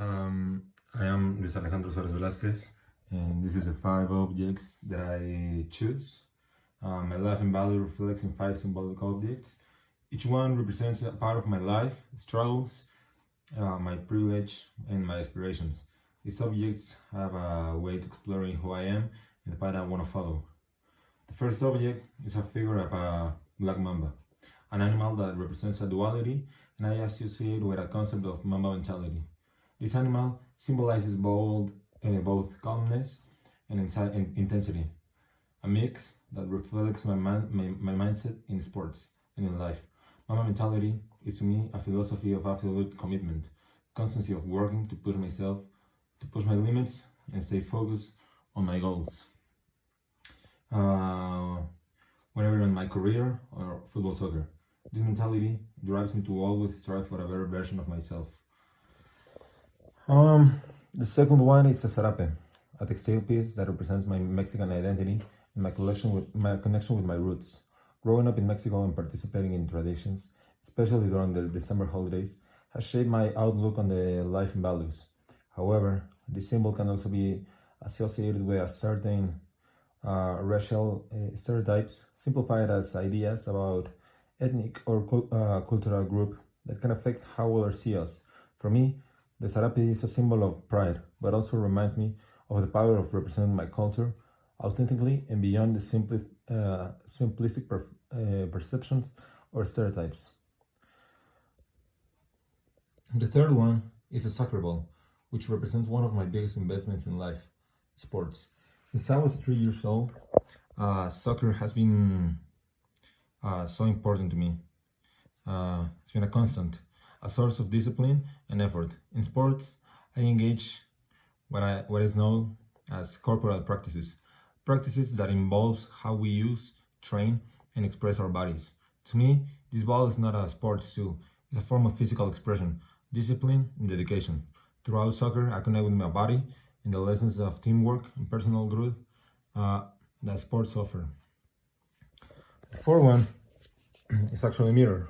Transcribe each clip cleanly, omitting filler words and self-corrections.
I am Luis Alejandro Suarez Velasquez, and this is the 5 objects that I choose. My life and value reflects in 5 symbolic objects. Each one represents a part of my life, struggles, my privilege, and my aspirations. These objects have a way of exploring who I am and the path I want to follow. The first object is a figure of a black mamba, an animal that represents a duality, and I associate with a concept of mamba mentality. This animal symbolizes both calmness and intensity, a mix that reflects my mindset in sports and in life. Mamba mentality is to me a philosophy of absolute commitment, constancy of working to push myself, to push my limits, and stay focused on my goals. Whenever in my career or football, soccer, this mentality drives me to always strive for a better version of myself. The second one is a sarape, a textile piece that represents my Mexican identity and my connection with my roots. Growing up in Mexico and participating in traditions, especially during the December holidays, has shaped my outlook on the life and values. However, this symbol can also be associated with a certain racial stereotypes, simplified as ideas about ethnic or cultural group that can affect how others see us. For me, the sarape is a symbol of pride, but also reminds me of the power of representing my culture authentically and beyond the simplistic perceptions or stereotypes. The third one is a soccer ball, which represents one of my biggest investments in life, sports. Since I was 3 years old, soccer has been so important to me. It's been a constant, a source of discipline and effort. In sports, I engage what is known as corporal practices that involves how we use, train, and express our bodies. To me, this ball is not a sports tool, it's a form of physical expression, discipline, and dedication. Throughout soccer, I connect with my body and the lessons of teamwork and personal growth that sports offer. The fourth one is actually a mirror.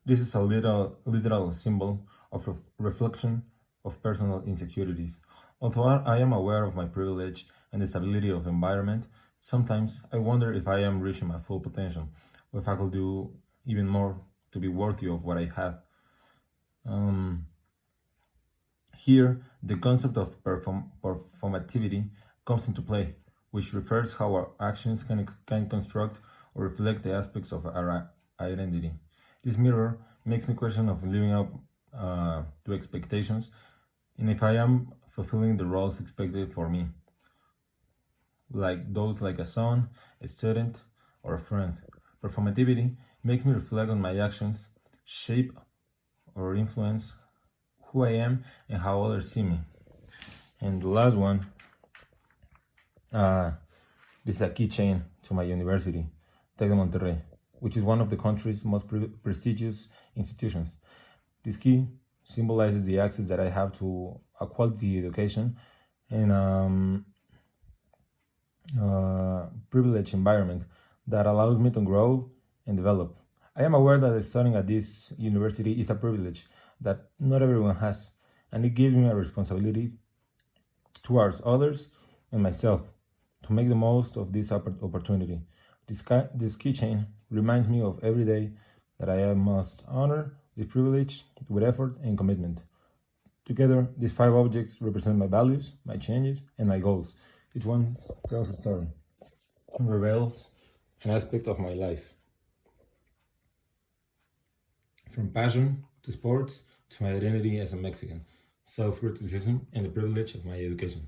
This is a literal symbol of reflection of personal insecurities. Although I am aware of my privilege and the stability of environment, sometimes I wonder if I am reaching my full potential, or if I could do even more to be worthy of what I have. Here, the concept of performativity comes into play, which refers how our actions can construct or reflect the aspects of our identity. This mirror makes me question of living up to expectations and if I am fulfilling the roles expected for me, like those like a son, a student, or a friend. Performativity makes me reflect on my actions, shape or influence who I am and how others see me. And the last one, this is a keychain to my university, Tec de Monterrey, which is one of the country's most prestigious institutions. This key symbolizes the access that I have to a quality education and privileged environment that allows me to grow and develop. I am aware that studying at this university is a privilege that not everyone has, and it gives me a responsibility towards others and myself to make the most of this opportunity. This keychain reminds me of every day that I must honor this privilege with effort and commitment. Together, these 5 objects represent my values, my changes, and my goals. Each one tells a story and reveals an aspect of my life. From passion to sports to my identity as a Mexican, self-criticism, and the privilege of my education.